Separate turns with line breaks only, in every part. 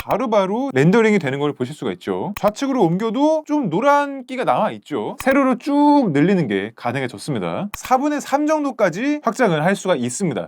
바로바로 렌더링이 되는 걸 보실 수가 있죠. 좌측으로 옮겨도 좀 노란기가 남아있죠. 세로로 쭉 늘리는 게 가능해졌습니다. 4분의 3 정도까지 확장을 할 수가 있습니다.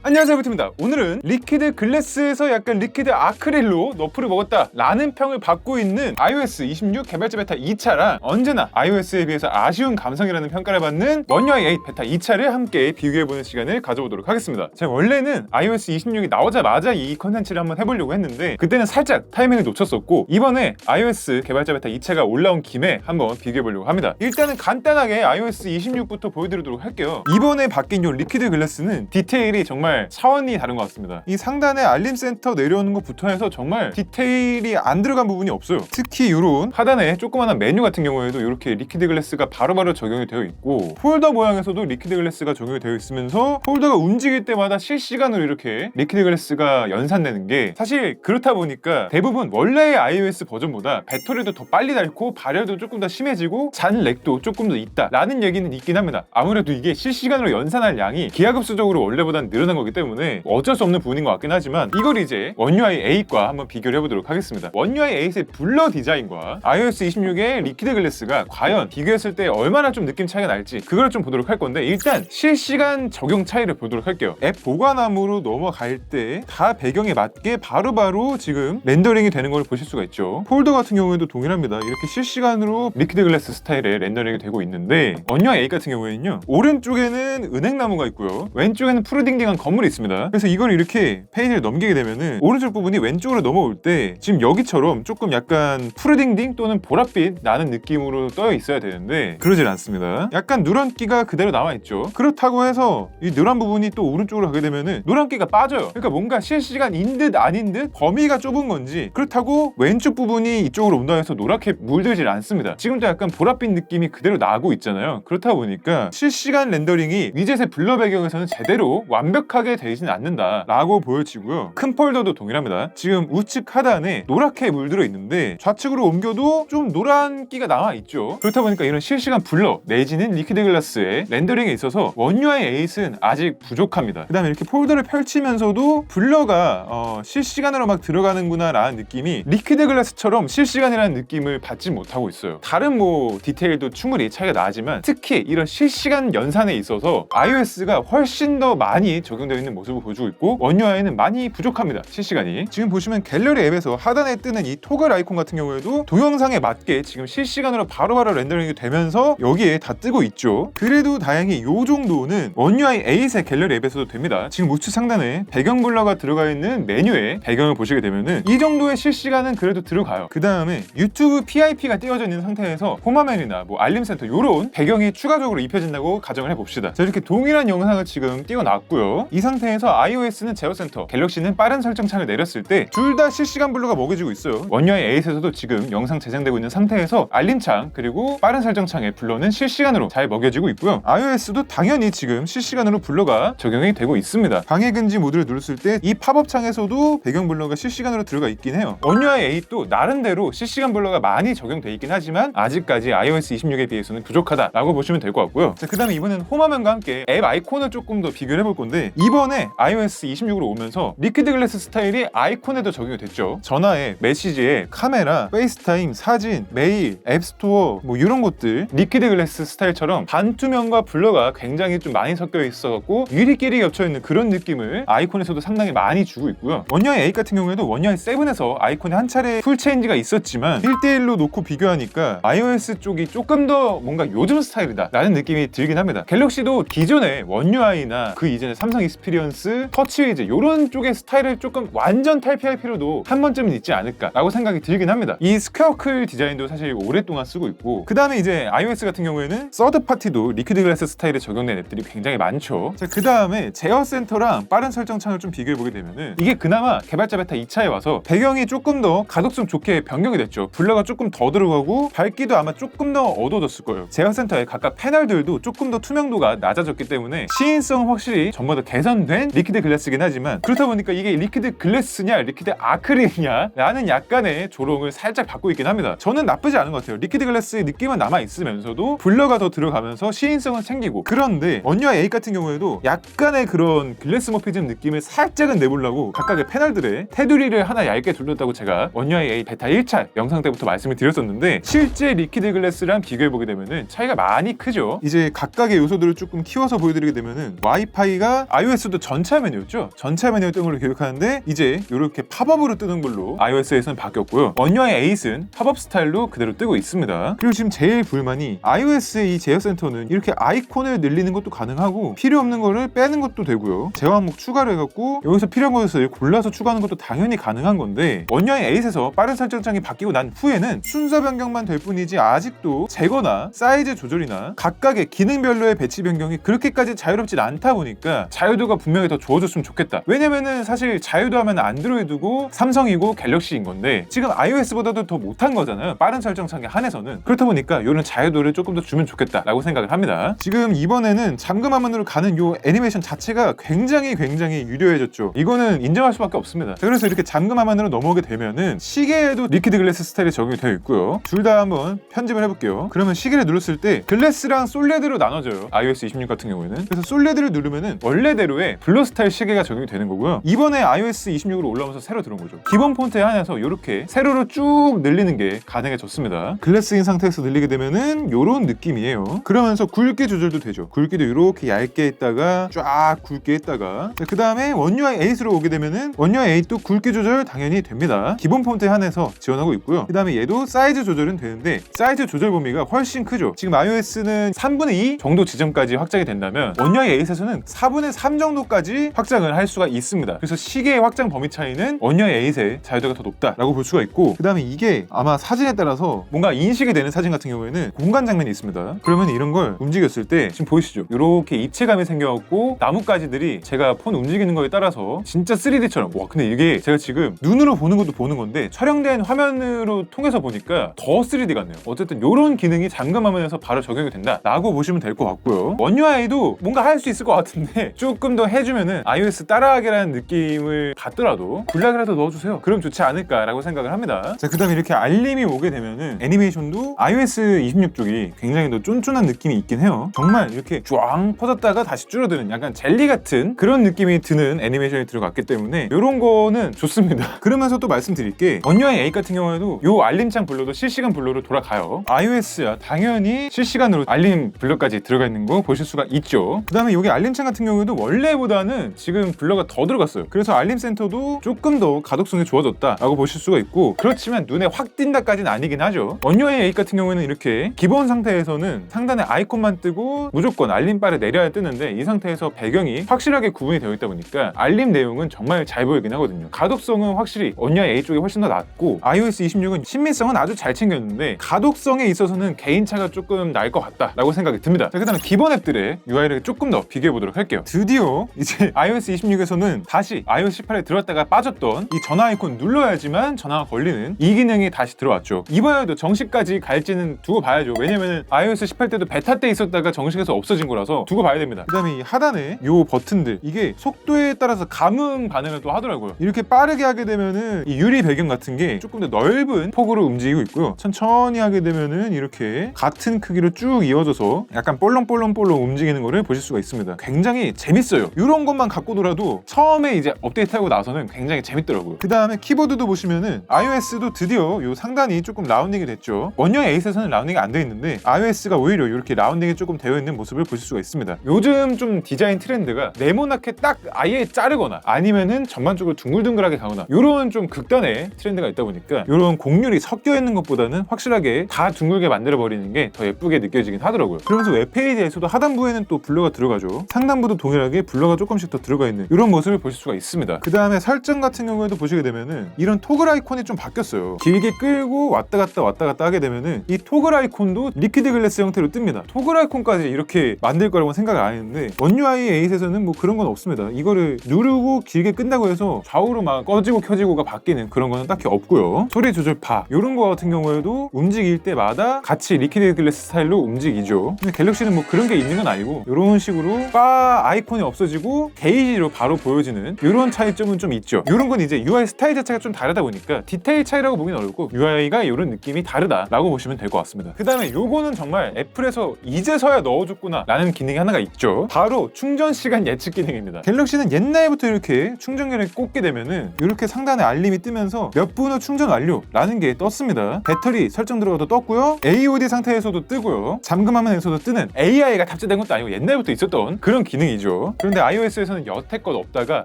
안녕하세요, 부트입니다. 오늘은 리퀴드 글래스에서 약간 리퀴드 아크릴로 너프를 먹었다 라는 평을 받고 있는 iOS 26 개발자 베타 2차랑 언제나 iOS에 비해서 아쉬운 감성이라는 평가를 받는 원UI 8 베타 2차를 함께 비교해보는 시간을 가져보도록 하겠습니다. 제가 원래는 iOS 26이 나오자마자 이 컨텐츠를 한번 해보려고 했는데 그때는 살짝 타이밍을 놓쳤었고, 이번에 iOS 개발자 베타 2차가 올라온 김에 한번 비교해보려고 합니다. 일단은 간단하게 iOS 26부터 보여드리도록 할게요. 이번에 바뀐 이 리퀴드 글래스는 디테일이 정말 차원이 다른 것 같습니다. 이 상단에 알림 센터 내려오는 것부터 해서 정말 디테일이 안 들어간 부분이 없어요. 특히 이런 하단에 조그마한 메뉴 같은 경우에도 이렇게 리퀴드 글래스가 바로바로 적용이 되어 있고, 폴더 모양에서도 리퀴드 글래스가 적용이 되어 있으면서 폴더가 움직일 때마다 실시간으로 이렇게 리퀴드 글래스가 연산되는 게, 사실 그렇다 보니까 대부분 원래의 iOS 버전보다 배터리도 더 빨리 닳고 발열도 조금 더 심해지고 잔 렉도 조금 더 있다 라는 얘기는 있긴 합니다. 아무래도 이게 실시간으로 연산할 양이 기하급수적으로 원래보단 늘어난 거기 때문에 어쩔 수 없는 부분인 것 같긴 하지만, 이걸 이제 원UI 8과 한번 비교를 해보도록 하겠습니다. 원UI 8의 블러 디자인과 iOS 26의 리퀴드 글래스가 과연 비교했을 때 얼마나 좀 느낌 차이가 날지 그걸 좀 보도록 할 건데, 일단 실시간 적용 차이를 보도록 할게요. 앱 보관함으로 넘어갈 때 다 배경에 맞게 바로바로 지금 렌더링이 되는 걸 보실 수가 있죠. 폴더 같은 경우에도 동일합니다. 이렇게 실시간으로 리퀴드 글래스 스타일의 렌더링이 되고 있는데, 원UI 8 같은 경우에는요, 오른쪽에는 은행나무가 있고요, 왼쪽에는 푸르딩딩한 건물이 있습니다. 그래서 이걸 이렇게 페이지를 넘기게 되면은 오른쪽 부분이 왼쪽으로 넘어올 때 지금 여기처럼 조금 약간 푸르딩딩 또는 보랏빛 나는 느낌으로 떠 있어야 되는데 그러질 않습니다. 약간 누런기가 그대로 남아있죠. 그렇다고 해서 이 노란 부분이 또 오른쪽으로 가게 되면은 노란기가 빠져요. 그러니까 뭔가 실시간인 듯 아닌 듯 범위가 좁은 건지, 그렇다고 왼쪽 부분이 이쪽으로 온다 해서 노랗게 물들질 않습니다. 지금도 약간 보랏빛 느낌이 그대로 나고 있잖아요. 그렇다 보니까 실시간 렌더링이 위젯의 블러 배경에서는 제대로 완벽하게 되지는 않는다 라고 보여지고요. 큰 폴더도 동일합니다. 지금 우측 하단에 노랗게 물들어 있는데 좌측으로 옮겨도 좀 노란기가 남아있죠. 그렇다 보니까 이런 실시간 블러 내지는 리퀴드 글래스의 렌더링에 있어서 원UI 8은 아직 부족합니다. 그 다음에 이렇게 폴더를 펼치면서도 블러가 실시간으로 막 들어가는구나 라는 느낌이 리퀴드 글래스처럼 실시간이라는 느낌을 받지 못하고 있어요. 다른 디테일도 충분히 차이가 나지만 특히 이런 실시간 연산에 있어서 iOS가 훨씬 더 많이 적용되어 있는 모습을 보여주고 있고, 원UI는 많이 부족합니다. 실시간이. 지금 보시면 갤러리 앱에서 하단에 뜨는 이 토글 아이콘 같은 경우에도 동영상에 맞게 지금 실시간으로 바로바로 렌더링이 되면서 여기에 다 뜨고 있죠. 그래도 다행히 이 정도는 원UI 8의 갤러리 앱에서도 됩니다. 지금 우측 상단에 배경 블러가 들어가 있는 메뉴에 배경을 보시게 되면은 이 정도의 실시간은 그래도 들어가요. 그 다음에 유튜브 PIP가 띄워져 있는 상태에서 홈화면이나 알림센터 이런 배경이 추가적으로 입혀진다고 가정을 해봅시다. 자, 이렇게 동일한 영상을 지금 띄워놨고요. 이 상태에서 iOS는 제어센터, 갤럭시는 빠른 설정 창을 내렸을 때 둘 다 실시간 블러가 먹여지고 있어요. 원UI 8에서도 지금 영상 제작되고 있는 상태에서 알림창 그리고 빠른 설정 창의 블러는 실시간으로 잘 먹여지고 있고요. iOS도 당연히 지금 실시간으로 블러가 적용이 되고 있습니다. 방해 금지 모드를 누르실 때 이 팝업 창에서도 배경 블러가 실시간으로 들어가 있긴 해요. 원UI 8도 나름대로 실시간 블러가 많이 적용돼 있긴 하지만 아직까지 iOS 26에 비해서는 부족하다라고 보시면 될 것 같고요. 자, 그 다음에 이번엔 홈화면과 함께 앱 아이콘을 조금 더 비교를 해볼 건데, 이번에 iOS 26으로 오면서 리퀴드 글래스 스타일이 아이콘에도 적용이 됐죠. 전화에, 메시지에, 카메라, 페이스타임, 사진, 메일, 앱스토어 이런 것들 리퀴드 글래스 스타일처럼 반투명과 블러가 굉장히 좀 많이 섞여 있어갖고 유리끼리 겹쳐있는 그런 느낌을 아이콘에서도 상당히 많이 주고 있고요. 원UI 8 같은 경우에도 원UI 7에서 아이콘에 한 차례 풀 체인지가 있었지만 1대1로 놓고 비교하니까 iOS 쪽이 조금 더 뭔가 요즘 스타일이다 라는 느낌이 들긴 합니다. 갤럭시도 기존의 원UI나 그 이전에 삼성 익스피리언스, 터치위즈 이런 쪽의 스타일을 조금 완전 탈피할 필요도 한 번쯤은 있지 않을까 라고 생각이 들긴 합니다. 이 스퀘어클 디자인도 사실 오랫동안 쓰고 있고, 그 다음에 이제 iOS 같은 경우에는 서드 파티도 리퀴드 글래스 스타일에 적용된 앱들이 굉장히 많죠. 그 다음에 제어 센터랑 빠른 설정 창을 좀 비교해보게 되면은 이게 그나마 개발자 베타 2차에 와서 배경이 조금 더 가독성 좋게 변경이 됐죠. 블러가 조금 더 들어가고 밝기도 아마 조금 더 어두워졌을 거예요. 제어 센터의 각각 패널들도 조금 더 투명도가 낮아졌기 때문에 시인성은 확실히 전보다 개선 개선된 리퀴드 글래스긴 하지만 그렇다 보니까 이게 리퀴드 글래스냐 리퀴드 아크릴이냐 라는 약간의 조롱을 살짝 받고 있긴 합니다. 저는 나쁘지 않은 것 같아요. 리퀴드 글래스의 느낌은 남아있으면서도 블러가 더 들어가면서 시인성은 생기고, 그런데 원유아 8 같은 경우에도 약간의 그런 글래스 머피즘 느낌을 살짝은 내보려고 각각의 패널들의 테두리를 하나 얇게 둘렀다고 제가 원유아 8 베타 1차 영상 때부터 말씀을 드렸었는데, 실제 리퀴드 글래스랑 비교해보게 되면은 차이가 많이 크죠. 이제 각각의 요소들을 조금 키워서 보여드리게 되면은 와이파이가 iOS도 전차 메뉴였죠. 전차 메뉴였던 걸로 기억하는데 이제 이렇게 팝업으로 뜨는 걸로 iOS에서는 바뀌었고요. 원유아 8은 팝업 스타일로 그대로 뜨고 있습니다. 그리고 지금 제일 불만이 iOS의 이 제어 센터는 이렇게 아이콘을 늘리는 것도 가능하고 필요 없는 거를 빼는 것도 되고요. 제어 항목 추가를 해갖고 여기서 필요한 것을 골라서 추가하는 것도 당연히 가능한 건데, 원유아 8에서 빠른 설정창이 바뀌고 난 후에는 순서 변경만 될 뿐이지 아직도 제거나 사이즈 조절이나 각각의 기능별로의 배치 변경이 그렇게까지 자유롭진 않다 보니까 자유도가 분명히 더 좋아졌으면 좋겠다. 왜냐면은 사실 자유도 하면 안드로이드고 삼성이고 갤럭시인 건데 지금 iOS보다도 더 못한 거잖아요. 빠른 설정창에 한해서는. 그렇다 보니까 이런 자유도를 조금 더 주면 좋겠다라고 생각을 합니다. 지금 이번에는 잠금 화면으로 가는 요 애니메이션 자체가 굉장히 유려해졌죠. 이거는 인정할 수밖에 없습니다. 자, 그래서 이렇게 잠금 화면으로 넘어오게 되면은 시계에도 리퀴드 글래스 스타일이 적용이 되어 있고요. 둘 다 한번 편집을 해볼게요. 그러면 시계를 눌렀을 때 글래스랑 솔레드로 나눠져요. iOS 26 같은 경우에는. 그래서 솔레드를 누르면은 원래대로의 블러 스타일 시계가 적용이 되는 거고요. 이번에 iOS 26으로 올라오면서 새로 들어온 거죠. 기본 폰트에 한해서 이렇게 세로로 쭉 늘리는 게 가능해졌습니다. 글래스인 상태에서 늘리게 되면은 요런 느낌이에요. 그러면서 굵기 조절도 되죠. 굵기도 이렇게 얇게 했다가 쫙 굵게 했다가, 그 다음에 원유아 8으로 오게 되면은 원유아 8도 굵기 조절 당연히 됩니다. 기본 폰트에 한해서 지원하고 있고요. 그 다음에 얘도 사이즈 조절은 되는데 사이즈 조절 범위가 훨씬 크죠. 지금 iOS는 3분의 2 정도 지점까지 확장이 된다면 원유아 8에서는 4분의 3 정도까지 확장을 할 수가 있습니다. 그래서 시계의 확장 범위 차이는 원유아 8의 자유도가 더 높다라고 볼 수가 있고, 그 다음에 이게 아마 사진에 따라서 뭔가 인식이 되는 사진 같은 경우에는 공간 장면이 있습니다. 그러면 이런 걸 움직였을 때 지금 보이시죠? 이렇게 입체감이 생겨갖고 나뭇가지들이 제가 폰 움직이는 거에 따라서 진짜 3D처럼, 와 근데 이게 제가 지금 눈으로 보는 것도 보는 건데 촬영된 화면으로 통해서 보니까 더 3D 같네요. 어쨌든 이런 기능이 잠금 화면에서 바로 적용이 된다라고 보시면 될 것 같고요. 원유아이도 뭔가 할 수 있을 것 같은데 조금 더 해주면은 iOS 따라하기라는 느낌을 받더라도 블락이라도 넣어주세요. 그럼 좋지 않을까라고 생각을 합니다. 자, 그 다음에 이렇게 알림이 오게 되면은 애니메이션도 iOS 26 쪽이 굉장히 더 쫀쫀한 느낌이 있긴 해요. 정말 이렇게 쫙 퍼졌다가 다시 줄어드는 약간 젤리 같은 그런 느낌이 드는 애니메이션이 들어갔기 때문에 이런 거는 좋습니다. 그러면서 또 말씀드릴 게 원유아 8 같은 경우에도 요 알림창 블러도 실시간 블러로 돌아가요. iOS야 당연히 실시간으로 알림 블러까지 들어가 있는 거 보실 수가 있죠. 그 다음에 여기 알림창 같은 경우에도 원래보다는 지금 블러가 더 들어갔어요. 그래서 알림 센터도 조금 더 가독성이 좋아졌다라고 보실 수가 있고, 그렇지만 눈에 확 띈다까지는 아니긴 하죠. 원유아 8 같은 경우에는 이렇게 기본 상태에서는 상단에 아이콘만 뜨고 무조건 알림바를 내려야 뜨는데 이 상태에서 배경이 확실하게 구분이 되어 있다 보니까 알림 내용은 정말 잘 보이긴 하거든요. 가독성은 확실히 원유아 8 쪽이 훨씬 더 낫고 iOS 26은 친밀성은 아주 잘 챙겼는데 가독성에 있어서는 개인차가 조금 날 것 같다라고 생각이 듭니다. 자, 그 다음에 기본 앱들의 UI를 조금 더 비교해 보도록 할게요. 드디어 이제 iOS 26에서는 다시 iOS 18에 들어왔다가 빠졌던 이 전화 아이콘 눌러야지만 전화가 걸리는 이 기능이 다시 들어왔죠. 이번에도 정식까지 갈지는 두고 봐야죠. 왜냐면은 iOS 18 때도 베타 때 있었다가 정식에서 없어진 거라서 두고 봐야 됩니다. 그 다음에 이 하단에 요 버튼들, 이게 속도에 따라서 감응 반응을 또 하더라고요. 이렇게 빠르게 하게 되면은 이 유리 배경 같은 게 조금 더 넓은 폭으로 움직이고 있고요. 천천히 하게 되면은 이렇게 같은 크기로 쭉 이어져서 약간 볼렁볼렁 움직이는 거를 보실 수가 있습니다. 굉장히 재밌어요. 이런 것만 갖고 놀아도 처음에 이제 업데이트하고 나서는 굉장히 재밌더라고요. 그 다음에 키보드도 보시면은 iOS도 드디어 요 상단이 조금 라운딩이 됐죠. 원유아 8에서는 라운딩이 안 되어 있는데 iOS가 오히려 이렇게 라운딩이 조금 되어 있는 모습을 보실 수가 있습니다. 요즘 좀 디자인 트렌드가 네모나게 딱 아예 자르거나 아니면은 전반적으로 둥글둥글하게 가거나 요런 좀 극단의 트렌드가 있다 보니까 요런 곡률이 섞여 있는 것보다는 확실하게 다 둥글게 만들어버리는 게 더 예쁘게 느껴지긴 하더라고요. 그러면서 웹페이지에서도 하단부에는 또 블러가 들어가죠. 상단부도 동일하게 블러가 조금씩 더 들어가 있는 이런 모습을 보실 수가 있습니다. 그 다음에 설정 같은 경우에도 보시게 되면은 이런 토글 아이콘이 좀 바뀌었어요. 길게 끌고 왔다 갔다 하게 되면은 이 토글 아이콘도 리퀴드 글래스 형태로 뜹니다. 토글 아이콘까지 이렇게 만들 거라고 생각을 안 했는데 원유아 8에서는 뭐 그런 건 없습니다. 이거를 누르고 길게 끈다고 해서 좌우로 막 꺼지고 켜지고가 바뀌는 그런 거는 딱히 없고요. 소리 조절 바 이런 거 같은 경우에도 움직일 때마다 같이 리퀴드 글래스 스타일로 움직이죠. 근데 갤럭시는 뭐 그런 게 있는 건 아니고 이런 식으로 바 아이콘이 없어지고 게이지로 바로 보여지는 이런 차이점은 좀 있죠. 이런 건 이제 UI 스타일 자체가 좀 다르다 보니까 디테일 차이라고 보기는 어렵고 UI가 이런 느낌이 다르다라고 보시면 될 것 같습니다. 그 다음에 요거는 정말 애플에서 이제서야 넣어줬구나 라는 기능이 하나가 있죠. 바로 충전 시간 예측 기능입니다. 갤럭시는 옛날부터 이렇게 충전기를 꽂게 되면은 이렇게 상단에 알림이 뜨면서 몇 분 후 충전 완료라는 게 떴습니다. 배터리 설정 들어가도 떴고요. AOD 상태에서도 뜨고요. 잠금 화면에서도 뜨는 AI가 탑재된 것도 아니고 옛날부터 있었던 그런 기능이죠. 그런데 iOS에서는 여태껏 없다가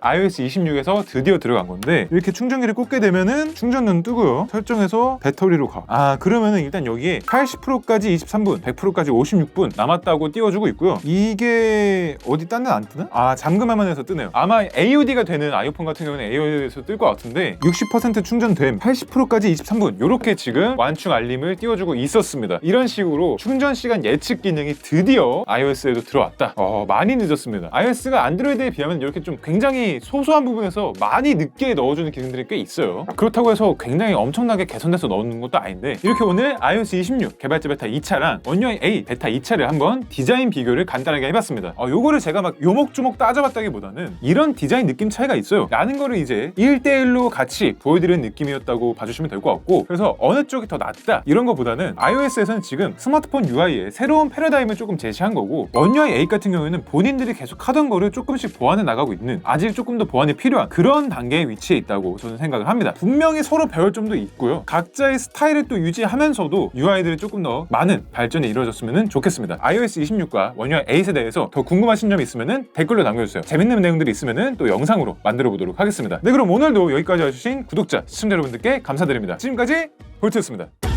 iOS 26에서 드디어 들어간 건데 이렇게 충전기를 꽂게 되면은 충전은 뜨고요. 설정해서 배터리로 가. 그러면은 일단 여기에 80%까지 23분, 100%까지 56분 남았다고 띄워주고 있고요. 이게 어디 딴 데는 안 뜨나? 잠금 화면에서 뜨네요. 아마 AOD가 되는 아이폰 같은 경우는 AOD에서 뜰 것 같은데 60% 충전됨, 80%까지 23분 이렇게 지금 완충 알림을 띄워주고 있었습니다. 이런 식으로 충전 시간 예측 기능이 드디어 iOS에도 들어왔다. 많이 늦었습니다. iOS가 안드로이드에 비하면 이렇게 좀 굉장히 소소한 부분에서 많이 늦게 넣어주는 기능들이 꽤 있어요. 그렇다고 해서 굉장히 엄청나게 개선돼서 넣는 것도 아닌데 이렇게 오늘 iOS 26 개발자 베타 2차랑 원UI A 베타 2차를 한번 디자인 비교를 간단하게 해봤습니다. 요거를 제가 막 요목조목 따져봤다기보다는 이런 디자인 느낌 차이가 있어요 라는 거를 이제 1대1로 같이 보여드리는 느낌이었다고 봐주시면 될 것 같고, 그래서 어느 쪽이 더 낫다 이런 거보다는 iOS에서는 지금 스마트폰 UI에 새로운 패러다임을 조금 제시한 거고, 원UI 8 같은 경우에는 본인들이 계속 하던 거를 조금씩 보완해 나가고 있는, 아직 조금 더 보완이 필요한 그런 단계에 위치해 있다고 저는 생각을 합니다. 분명히 서로 배울 점도 있고요. 각자의 스타일을 또 유지하면서도 UI들이 조금 더 많은 발전이 이루어졌으면 좋겠습니다. iOS 26과 원UI 8에 대해서 더 궁금하신 점이 있으면 댓글로 남겨주세요. 재밌는 내용들이 있으면 또 영상으로 만들어 보도록 하겠습니다. 네, 그럼 오늘도 여기까지 와주신 구독자, 시청자 여러분들께 감사드립니다. 지금까지 볼트였습니다.